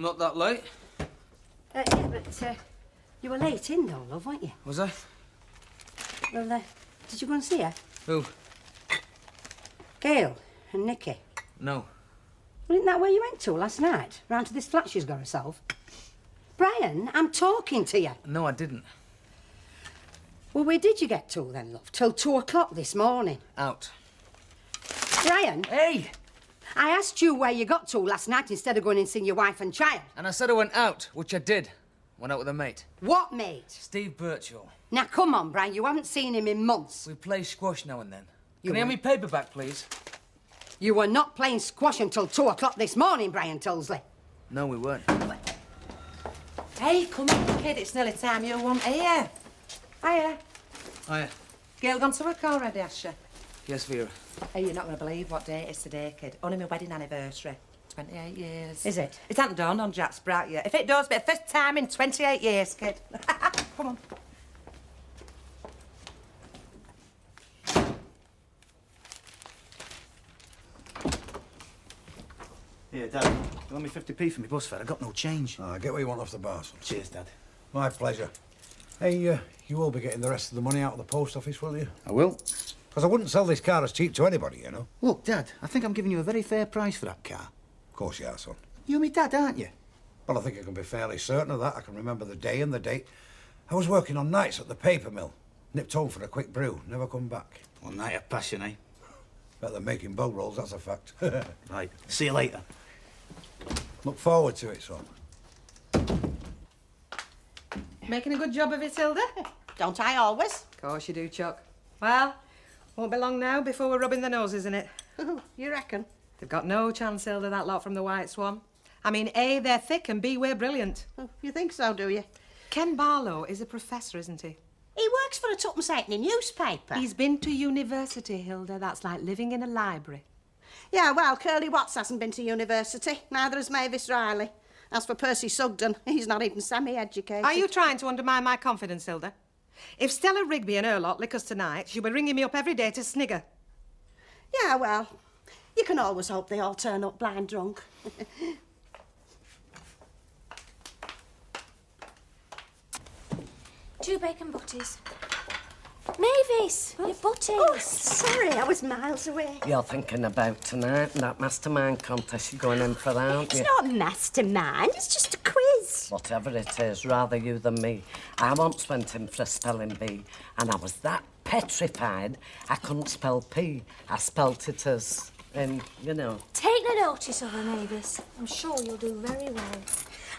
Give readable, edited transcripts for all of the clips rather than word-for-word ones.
Not that late. Yeah, but you were late in though, love, weren't you? Was I? Well, did you go and see her? Who? Gail and Nicky. No. Well, isn't that where you went to last night? Round to this flat she's got herself. Brian, I'm talking to you. No, I didn't. Well, where did you get to then, love? Till 2 o'clock this morning. Out. Brian! Hey! I asked you where you got to last night instead of going and seeing your wife and child. And I said I went out, which I did. Went out with a mate. What mate? Steve Birchall. Now, come on, Brian, you haven't seen him in months. We play squash now and then. You Can I have me paper back, please? You were not playing squash until 2 o'clock this morning, Brian Tilsley. No, we weren't. Hey, come on, kid, it's nearly time you want here. Hiya. Hiya. Gail gone to work already, has she? Yes, Vera. Hey, you're not going to believe what day it is today, kid. Only my wedding anniversary. 28 years. Is it? It hasn't dawned on Jack Spratt yet. If it does, it'll be the first time in 28 years, kid. Come on. Here, Dad. You owe me 50p for my bus fare. I got no change. I get what you want off the bar, son. Cheers, Dad. My pleasure. Hey, you will be getting the rest of the money out of the post office, will you? I will. Because I wouldn't sell this car as cheap to anybody, you know. Look, Dad, I think I'm giving you a very fair price for that car. Of course you are, son. You're my dad, aren't you? Well, I think I can be fairly certain of that. I can remember the day and the date. I was working on nights at the paper mill. Nipped home for a quick brew. Never come back. One night of passion, eh? Better than making bow rolls, that's a fact. Right. See you later. Look forward to it, son. Making a good job of it, Hilda? Don't I always? Of course you do, Chuck. Well, won't be long now before we're rubbing their noses in it. You reckon? They've got no chance, Hilda, that lot from the White Swan. I mean, A, they're thick, and B, we're brilliant. Oh, you think so, do you? Ken Barlow is a professor, isn't he? He works for a Tuppence Halfpenny newspaper. He's been to university, Hilda. That's like living in a library. Yeah, well, Curly Watts hasn't been to university. Neither has Mavis Riley. As for Percy Sugden, he's not even semi-educated. Are you trying to undermine my confidence, Hilda? If Stella Rigby and her lot lick us tonight, she'll be ringing me up every day to snigger. Yeah, well, you can always hope they all turn up blind drunk. 2 bacon butties. Mavis, your butties. Oh, sorry, I was miles away. You're thinking about tonight and that mastermind contest you're going in for, aren't you? It's not mastermind, it's just a quiz. Whatever it is, rather you than me. I once went in for a spelling bee and I was that petrified I couldn't spell P. I spelt it as in, you know. Take no notice of her, Mavis. I'm sure you'll do very well.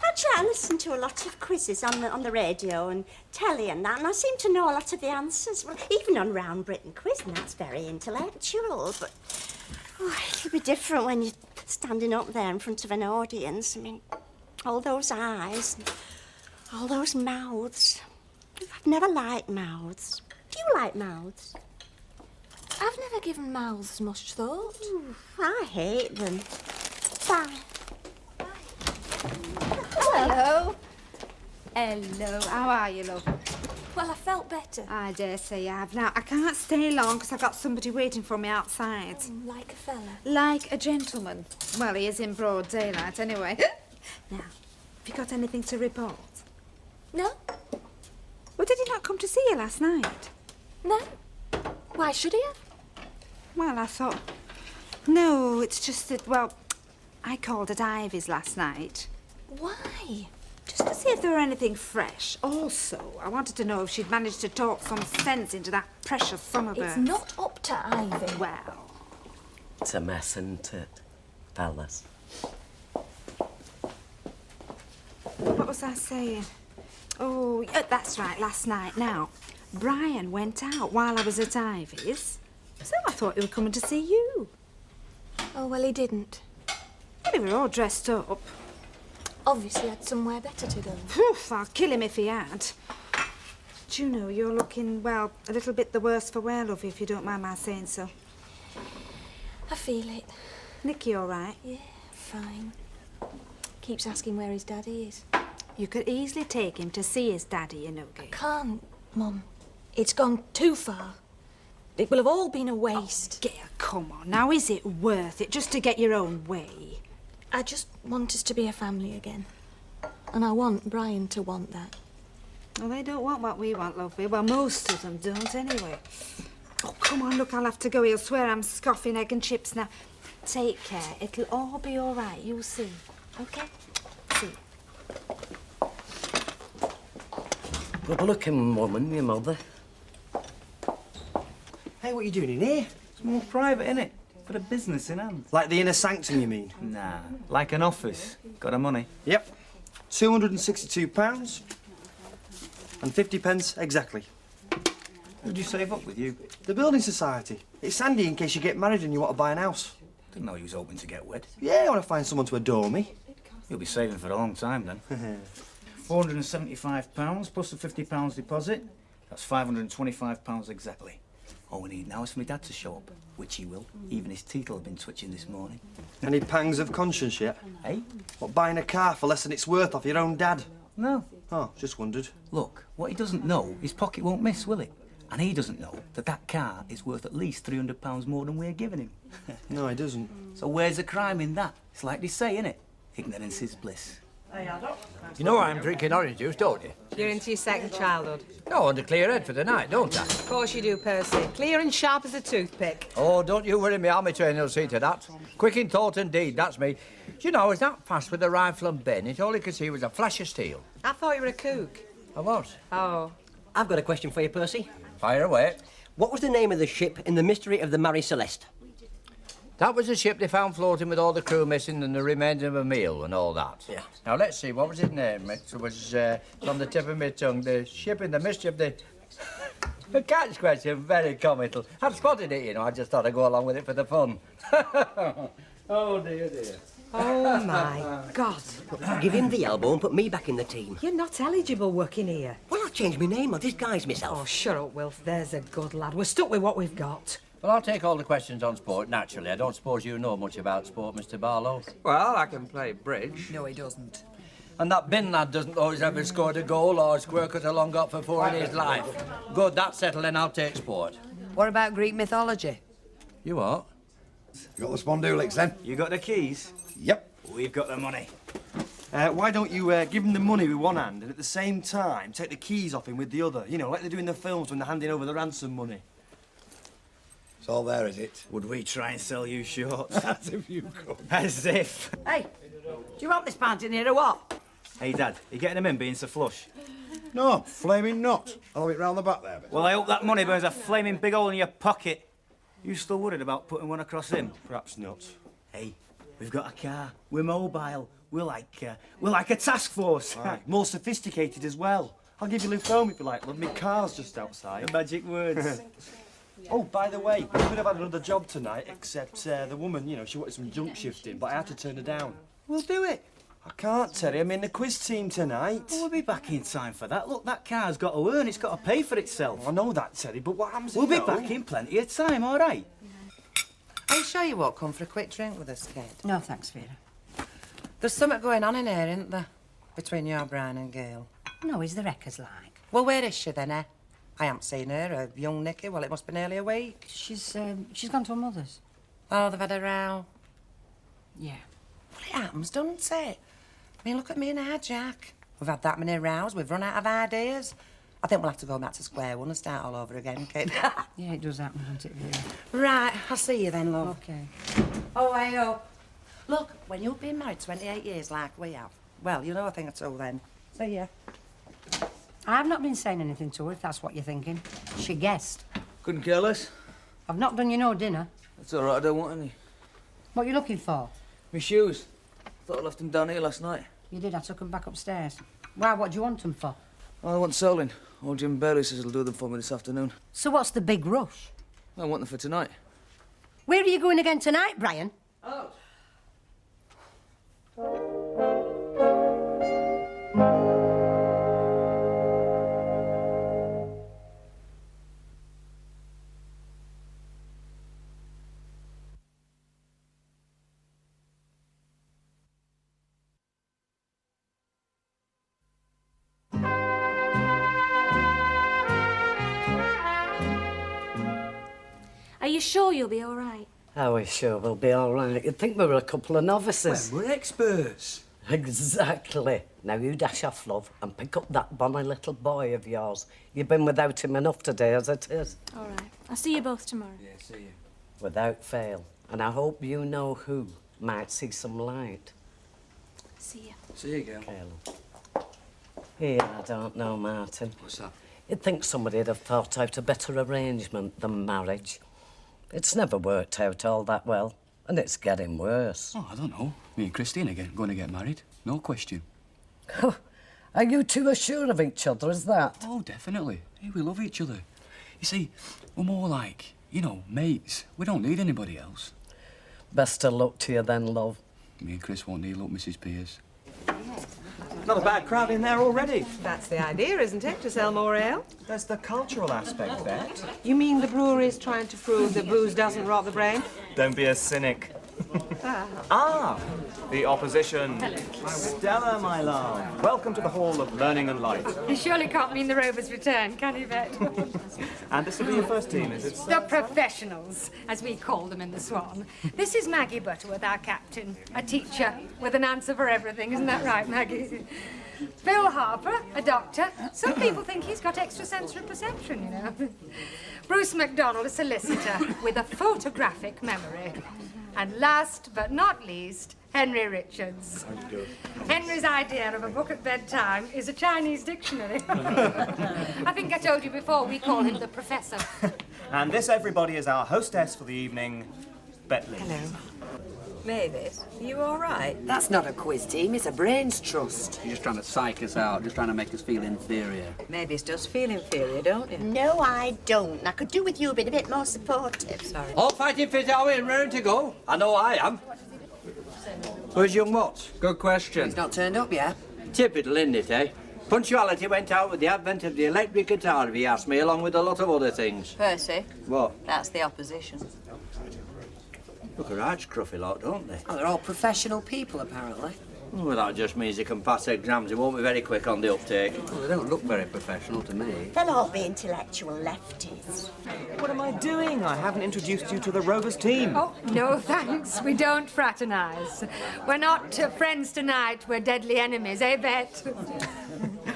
I try and listen to a lot of quizzes on the radio and telly and that, and I seem to know a lot of the answers. Well, even on Round Britain Quiz, and that's very intellectual, but it'll be different when you're standing up there in front of an audience. I mean, all those eyes, and all those mouths. I've never liked mouths. Do you like mouths? I've never given mouths much thought. Ooh, I hate them. Bye. Hello. Hello. How are you, love? Well, I felt better. I dare say you have. Now, I can't stay long because I've got somebody waiting for me outside. Like a fella. Like a gentleman. Well, he is in broad daylight anyway. Now, have you got anything to report? No? Well, did he not come to see you last night? No. Why should he have? Well, I thought... No, it's just that, well, I called at Ivy's last night. Why? Just to see if there were anything fresh. Also, I wanted to know if she'd managed to talk some sense into that precious Summerbird. It's not up to Ivy. Well... It's a mess, isn't it, fellas? What was I saying? Oh, that's right, last night. Now, Brian went out while I was at Ivy's, so I thought he was coming to see you. Oh, well, he didn't. Well, they were all dressed up. Obviously had somewhere better to go. Oof, I'll kill him if he had. Do you know, you're looking, well, a little bit the worse for wear, love, if you don't mind my saying so. I feel it. Nicky all right? Yeah, fine. Keeps asking where his daddy is. You could easily take him to see his daddy, you know, Gail. Can't, Mum. It's gone too far. It will have all been a waste. Oh, Gail, come on. Now, is it worth it just to get your own way? I just want us to be a family again. And I want Brian to want that. Well, they don't want what we want, lovely. Well, most of them don't, anyway. Oh, come on, look, I'll have to go. He'll swear I'm scoffing egg and chips now. Take care. It'll all be all right. You'll see. OK? See. Good-looking woman, your mother. Hey, what are you doing in here? It's more private, innit? Got a business in hand. Like the inner sanctum, you mean? Nah, like an office. Got the money? Yep. £262 and 50 pence exactly. Who'd you save up with, you? The Building Society. It's handy in case you get married and you want to buy an house. Didn't know you was hoping to get wed. Yeah, I want to find someone to adore me. You'll be saving for a long time, then. £475 plus a £50 deposit. That's £525 exactly. All we need now is for my dad to show up, which he will. Even his teeth will have been twitching this morning. Any pangs of conscience yet? Hey? What, buying a car for less than it's worth off your own dad? No. Oh, just wondered. Look, what he doesn't know, his pocket won't miss, will it? And he doesn't know that that car is worth at least £300 more than we're giving him. No, he doesn't. So where's the crime in that? It's like they say, innit? Ignorance is bliss. You know I'm drinking orange juice, don't you? You're into your second childhood. Oh, and a clear head for the night, don't I? Of course you do, Percy. Clear and sharp as a toothpick. Oh, don't you worry me, army training will see to that. Quick in thought and deed, that's me. Do you know, I was that fast with the rifle and bayonet, all you could see was a flash of steel. I thought you were a kook. I was. Oh. I've got a question for you, Percy. Fire away. What was the name of the ship in the Mystery of the Mary Celeste? That was the ship they found floating with all the crew missing and the remains of a meal and all that. Yeah. Now, let's see, what was his name? It was on the tip of my tongue. The ship in the mystery of the... A catch question, very comical. I'd spotted it, you know. I just thought I'd go along with it for the fun. Oh, dear, dear. Oh, my God. Give him the elbow and put me back in the team. You're not eligible working here. Well, I'll change my name. I'll disguise myself. Oh, shut up, Wilf. There's a good lad. We're stuck with what we've got. Well, I'll take all the questions on sport, naturally. I don't suppose you know much about sport, Mr. Barlow. Well, I can play bridge. No, he doesn't. And that bin lad doesn't know he's ever scored a goal or square cut a long got for four in his life. Good, that's settled, then I'll take sport. What about Greek mythology? You what? You got the spondulix then? You got the keys? Yep. We've got the money. Why don't you give him the money with one hand and at the same time take the keys off him with the other? You know, like they do in the films when they're handing over the ransom money. It's all there, is it? Would we try and sell you short? As if you could. As if. Hey, do you want this pint in here or what? Hey, Dad, you getting them in being so flush? No, flaming not. I'll have it round the back there. Well, I hope that money burns a flaming big hole in your pocket. You still worried about putting one across him? Perhaps not. Hey, we've got a car. We're mobile. We're like a task force. Right. More sophisticated as well. I'll give you a lift home if you like. Love, me car's just outside. The magic words. Oh, by the way, we could have had another job tonight, except the woman, you know, she wanted some junk shifting, but I had to turn her down. We'll do it. I can't, Terry. I'm in the quiz team tonight. Well, we'll be back in time for that. Look, that car's got to earn. It's got to pay for itself. I know that, Terry, but what happens if We'll be back in plenty of time, all right? Are you sure you won't come for a quick drink with us, kid? No, thanks, Vera. There's something going on in here, isn't there? Between you, Brian and Gail. No, is the wreckers like? Well, where is she then, eh? I haven't seen her, young Nicky. Well, it must be nearly a week. She's gone to her mother's. Oh, they've had a row. Yeah. Well, it happens, doesn't it? I mean, look at me now, Jack. We've had that many rows, we've run out of ideas. I think we'll have to go back to square one and start all over again, kid. Yeah, it does happen, doesn't it, Vera? Right, I'll see you then, love. OK. Oh, hey up. Look, when you've been married 28 years like we have, well, you know a thing or two then. See ya. I've not been saying anything to her, if that's what you're thinking. She guessed. Couldn't care less. I've not done you no dinner. That's all right, I don't want any. What are you looking for? My shoes. Thought I left them down here last night. You did, I took them back upstairs. Why, what do you want them for? I want soling. Old Jim Bailey says he'll do them for me this afternoon. So what's the big rush? I want them for tonight. Where are you going again tonight, Brian? Oh. Are you sure you'll be all right? Are we sure we'll be all right? You'd think we were a couple of novices. Well, we're experts. Exactly. Now you dash off, love, and pick up that bonny little boy of yours. You've been without him enough today as it is. All right. I'll see you both tomorrow. Yeah, see you. Without fail. And I hope you know who might see some light. See you. See you, girl. Caleb. Here, I don't know, Martin. What's that? You'd think somebody'd have thought out a better arrangement than marriage. It's never worked out all that well, and it's getting worse. Oh, I don't know. Me and Christine are going to get married. No question. Are you two as sure of each other as that? Oh, definitely. Hey, we love each other. You see, we're more like, you know, mates. We don't need anybody else. Best of luck to you then, love. Me and Chris won't need luck, Mrs. Pierce. Not a bad crowd in there already. That's the idea, isn't it, to sell more ale? There's the cultural aspect there. You mean the brewery's trying to prove that booze doesn't rot the brain? Don't be a cynic. The opposition. Stella, my love. Welcome to the Hall of Learning and Light. You surely can't mean the Rovers' return, can you, Bet? And this will be your first team, is it? The professionals, as we call them in the Swan. This is Maggie Butterworth, our captain, a teacher with an answer for everything. Isn't that right, Maggie? Phil Harper, a doctor. Some people think he's got extrasensory perception, you know. Bruce MacDonald, a solicitor with a photographic memory. And last but not least, Henry Richards. Henry's idea of a book at bedtime is a Chinese dictionary. I think I told you before, we call him the Professor. And this, everybody, is our hostess for the evening, Bentley. Hello. Mavis, are you all right? That's not a quiz team, it's a brains trust. You're just trying to psych us out, just trying to make us feel inferior. Mavis does feel inferior, don't you? No, I don't. I could do with you being a bit more supportive. Sorry. All fighting fit, are we, and raring to go? I know I am. Where's young Watts? Good question. He's not turned up yet. Typical, isn't it, eh? Punctuality went out with the advent of the electric guitar, if you ask me, along with a lot of other things. Percy, What? that's the opposition. Look, a right scruffy lot, don't they? Oh, they're all professional people, apparently. Well, that just means they can pass exams. They won't be very quick on the uptake. Well, they don't look very professional to me. They'll all be intellectual lefties. What am I doing? I haven't introduced you to the Rovers team. Oh, no thanks. We don't fraternise. We're not friends tonight. We're deadly enemies, eh, Bet?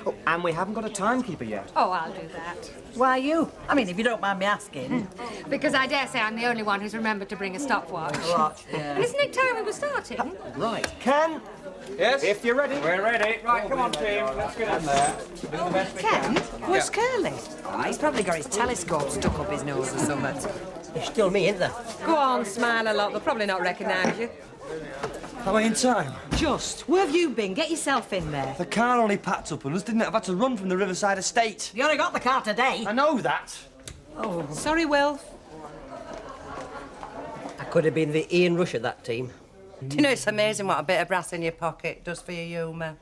Oh, and we haven't got a timekeeper yet. Oh, I'll do that. Why you? I mean, if you don't mind me asking. Because I dare say I'm the only one who's remembered to bring a stopwatch. Right, yeah. And isn't it time we were starting? Right. Ken? Yes? If you're ready. We're ready. Right, come on, team. Let's get in there. Do the best we Ken, can. where's Curly? Oh, he's probably got his telescope stuck up his nose or something. There's still me, isn't there? Go on, smile a lot. They'll probably not recognise you. Am I in time? Just, where have you been? Get yourself in there. The car only packed up on us, didn't it? I've had to run from the Riverside estate. You only got the car today. I know that. Oh. Sorry, Will. I could have been the Ian Rush of that team. Do you know, it's amazing what a bit of brass in your pocket does for your humour.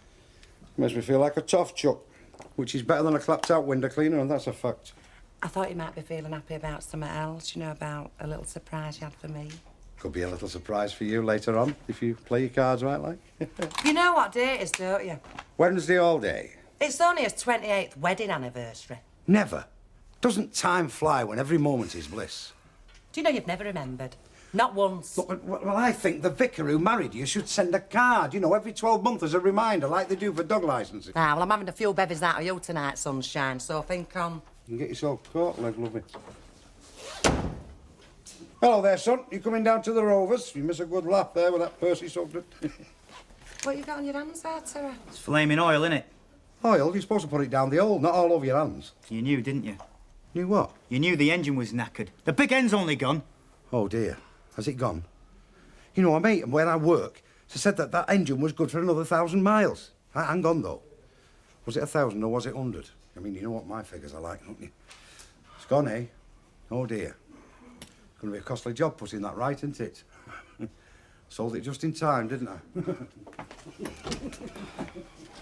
Makes me feel like a toff chuck, which is better than a clapped-out window cleaner, and that's a fact. I thought you might be feeling happy about something else, you know, about a little surprise you had for me. Could be a little surprise for you later on, if you play your cards right, like. You know what day it is, don't you? Wednesday all day. It's only his 28th wedding anniversary. Never. Doesn't time fly when every moment is bliss? Do you know you've never remembered? Not once. Look, well, I think the vicar who married you should send a card, you know, every 12 months as a reminder, like they do for dog licensing. Ah, well, I'm having a few bevies out of you tonight, sunshine, so think on. You can get yourself caught, leg, lovely. Hello there, son. You coming down to the Rovers? You miss a good laugh there with that Percy Sugden. What you got on your hands there, Sarah? It's flaming oil, innit? Oil? You're supposed to put it down the hole, not all over your hands. You knew, didn't you? Knew what? You knew the engine was knackered. The big end's only gone. Oh, dear. Has it gone? You know, a mate where I work said that that engine was good for another 1,000 miles. Hang on, though. Was it 1,000 or was it 100? I mean, you know what my figures are like, don't you? It's gone, eh? Oh, dear. Going to be a costly job putting that right, isn't it? Sold it just in time, didn't I?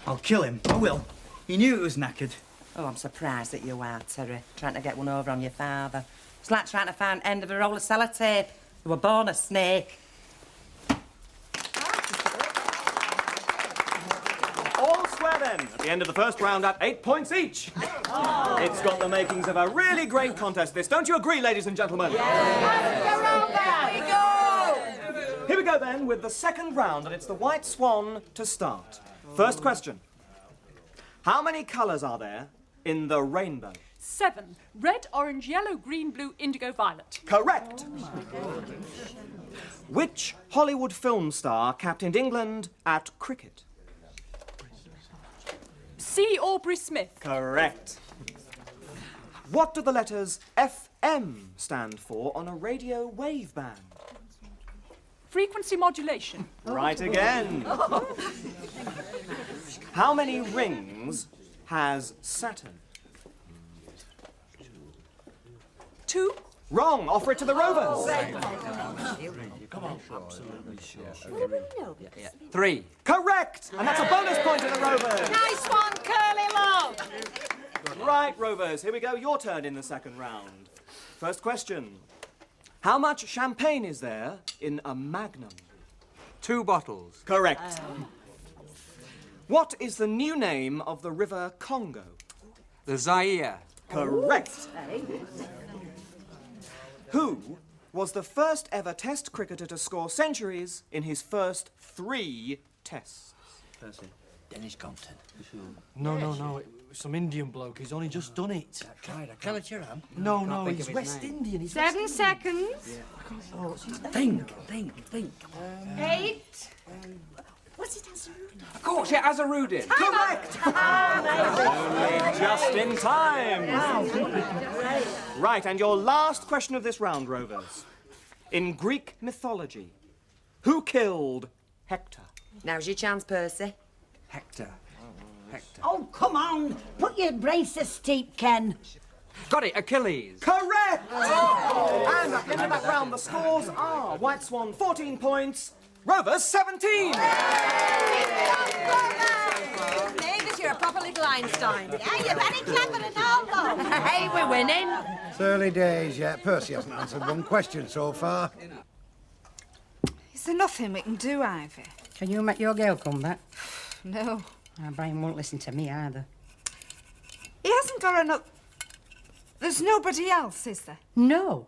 I'll kill him. I will. He knew it was knackered. Oh, I'm surprised that you are, Terry, trying to get one over on your father. It's like trying to find end of a roll of sellotape. You were born a snake. All square then, at the end of the first round at 8 points each. Oh. It's got the makings of a really great contest, this. Don't you agree, ladies and gentlemen? Yeah. Here we go then with the second round, and it's the White Swan to start. First question. How many colours are there in the rainbow? 7. Red, orange, yellow, green, blue, indigo, violet. Correct. Which Hollywood film star captained England at cricket? C. Aubrey Smith. Correct. What do the letters FM stand for on a radio wave band? Frequency modulation. Right again. How many rings has Saturn? 2. Wrong. Offer it to the Rovers. Come on. Absolutely sure. 3. Correct. And that's a bonus point to the Rovers. Nice one, Curly Love. Right, Rovers. Here we go. Your turn in the second round. First question. How much champagne is there in a Magnum? 2 bottles. Correct. What is the new name of the River Congo? The Zaire. Correct. Who was the first ever Test cricketer to score centuries in his first 3 Tests? Percy. Dennis Compton. No. It was some Indian bloke. He's only just done it. Calichuram? No, he's West Indian. He's 7 seconds. Think. 8. Was it Azarudi? Of course, yeah, Azarudin. Correct. Only just in time. Right, and your last question of this round, Rovers. In Greek mythology, who killed Hector? Now's your chance, Percy. Hector. Oh, come on. Put your braces steep, Ken. Got it, Achilles. Correct! And at the end of that round, the scores are White Swan 14 points, Rovers 17! Mavis, you're a proper little Einstein. Yeah, you're very clever and all, though. Hey, we're winning. It's early days yet. Percy hasn't answered one question so far. Is there nothing we can do, Ivy? Can you make your girl come back? No. Brian won't listen to me either. He hasn't got enough... There's nobody else, is there? No.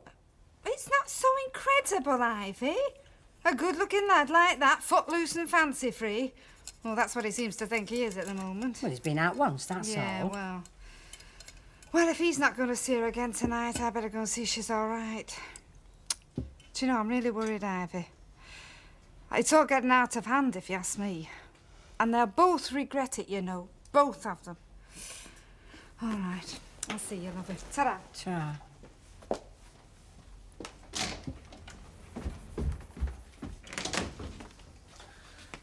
It's not so incredible, Ivy. A good-looking lad like that, footloose and fancy-free. Well, that's what he seems to think he is at the moment. Well, he's been out once, that's yeah, all. well... Well, if he's not going to see her again tonight, I better go and see she's all right. Do you know, I'm really worried, Ivy. It's all getting out of hand, if you ask me. And they'll both regret it, you know. Both of them. All right. I'll see you, lovey. Ta-ra. Ta.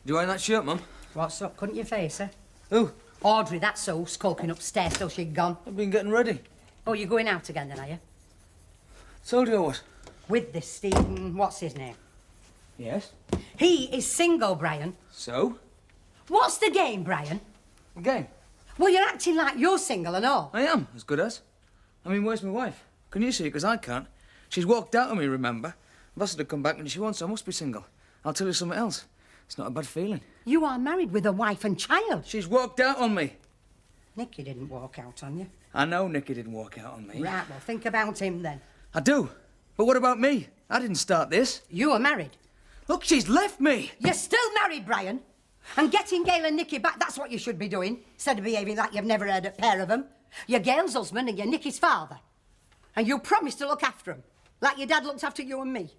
Do you wear that shirt, Mum? What's up? Couldn't you face her? Who? Audrey, that's so, skulking upstairs till she'd gone. I've been getting ready. Oh, you're going out again then, are you? Told you I was. With this Stephen, what's his name? Yes. He is single, Brian. So? What's the game, Brian? The game? Well, you're acting like you're single and all. I am, as good as. I mean, where's my wife? Can you see? Because I can't. She's walked out on me, remember? I've asked her to come back when she wants, so I must be single. I'll tell you something else. It's not a bad feeling. You are married with a wife and child. She's walked out on me. Nicky didn't walk out on you. I know Nicky didn't walk out on me. Right, well, think about him then. I do. But what about me? I didn't start this. You are married. Look, she's left me. You're still married, Brian. And getting Gail and Nicky back, that's what you should be doing, instead of behaving like you've never heard a pair of them. You're Gail's husband and you're Nicky's father. And you promised to look after him, like your dad looked after you and me.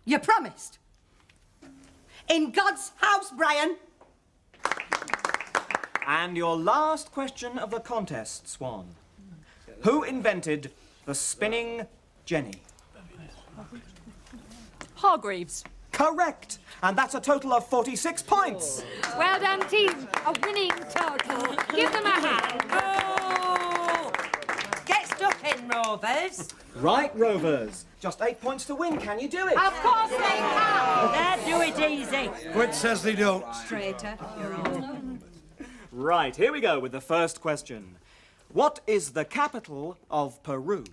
You promised. In God's house, Brian. And your last question of the contest, Swan. Who invented the spinning jenny? Hargreaves. Correct. And that's a total of 46 points. Well done, team. A winning total. Give them a hand. Oh! Get stuck in, Rovers. Right, Rovers. Just 8 points to win. Can you do it? Of course they can. There, do it easy. Quit says they don't. Traitor, you're on. Right, here we go with the first question. What is the capital of Peru?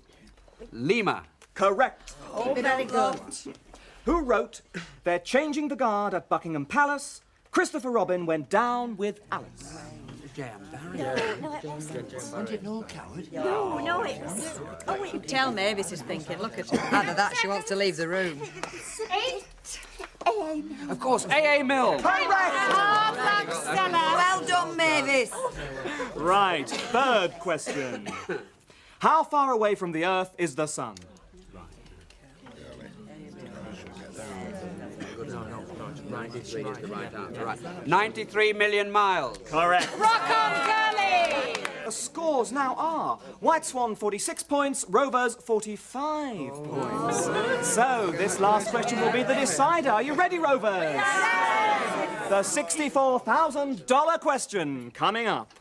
Lima. Correct. Oh, very good. Who wrote, "They're changing the guard at Buckingham Palace. Christopher Robin went down with Alice"? No, it was... Oh, You tell Mavis is thinking, look at her. Either that, she wants to leave the room. 8. Of course, A.A. Milne. Oh, thanks, Stella. Well done, Mavis. Right, third question. How far away from the Earth is the Sun? 93 million miles. Correct. Rock on, Curly! The scores now are White Swan 46 points, Rovers 45 points. So this last question will be the decider. Are you ready, Rovers? The $64,000 question coming up.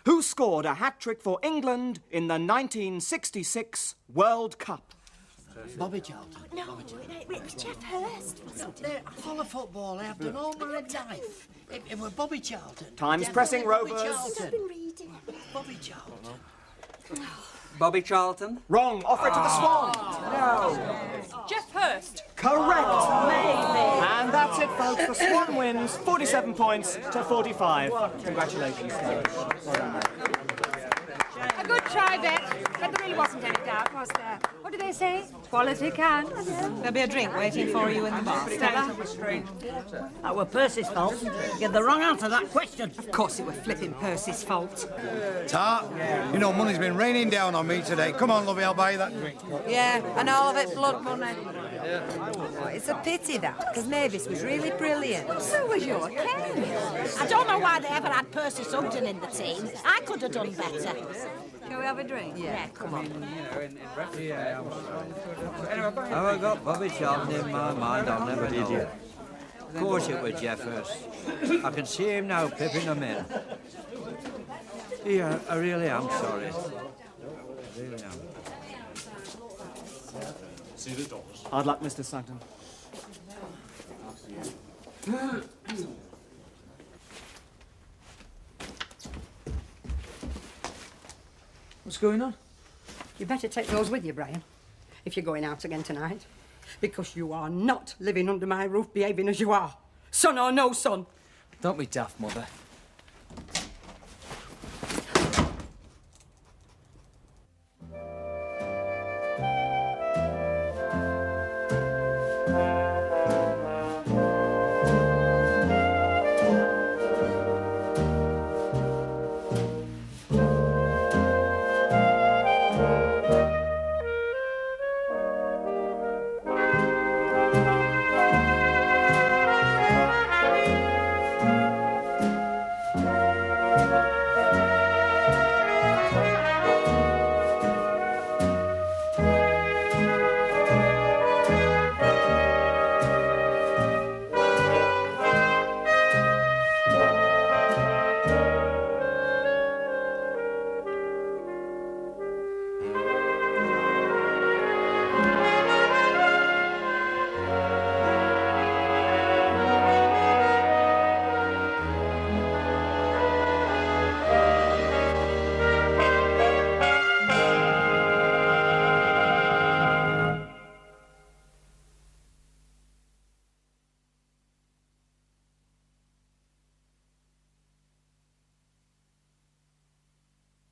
Who scored a hat-trick for England in the 1966 World Cup? Bobby Charlton. No, it was Jeff Hurst, wasn't it? I follow football. I have done all my life. It was Bobby Charlton. Time's pressing, Bobby Rovers. Charlton. I've been reading. Bobby Charlton. Bobby Charlton. Wrong. Offer it to the Swan. Jeff Hurst. Correct. And that's it, folks. The Swan wins 47 points to 45. Congratulations, guys. Well done. A good try, Bet, but there really wasn't any doubt, was there? What did they say? Quality counts. There'll be a drink waiting for you in the bar. Stella? That were Percy's fault. You had the wrong answer to that question. Of course it was flipping Percy's fault. Tart, you know money's been raining down on me today. Come on, lovey, I'll buy you that drink. Yeah, and all of it blood money. Oh, it's a pity that, because Mavis was really brilliant. So was your Ken. I don't know why they ever had Percy Sugden in the team. I could have done better. Shall we have a drink? Yeah, come on. Have I got Bobby Charlton in my mind? I'll never know. Of course it was Jeff Hurst. I can see him now pipping them in. Yeah, I really am sorry. I really am. See the doors. Hard luck, Mr. Sugden. What's going on? You better take those with you, Brian, if you're going out again tonight. Because you are not living under my roof behaving as you are. Son or no son. Don't be daft, Mother.